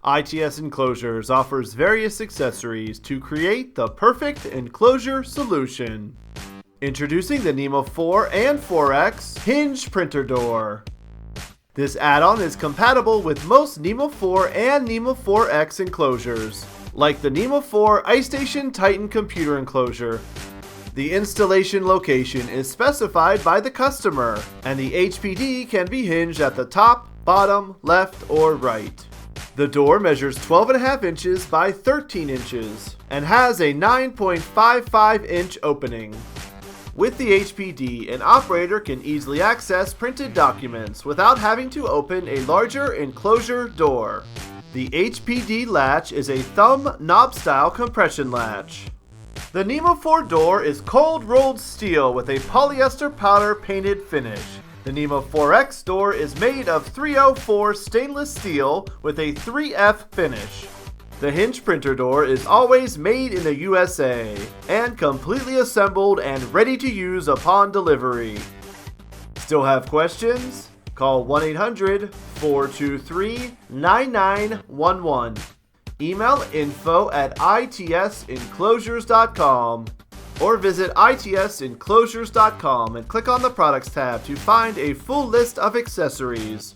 ITS Enclosures offers various accessories to create the perfect enclosure solution. Introducing the NEMA 4 and 4X Hinged Printer Door. This add-on is compatible with most NEMA 4 and NEMA 4X enclosures, like the NEMA 4 IceStation TITAN computer enclosure. The installation location is specified by the customer, and the HPD can be hinged at the top, bottom, left, or right. The door measures 12.5 inches by 13 inches and has a 9.55 inch opening. With the HPD, an operator can easily access printed documents without having to open a larger enclosure door. The HPD latch is a thumb knob style compression latch. The NEMA 4 door is cold rolled steel with a polyester powder painted finish. The NEMA 4X door is made of 304 stainless steel with a 3F finish. The Hinged Printer Door is always made in the USA and completely assembled and ready to use upon delivery. Still have questions? Call 1-800-423-9911. Email info@itsenclosures.com or visit itsenclosures.com and click on the Products tab to find a full list of accessories.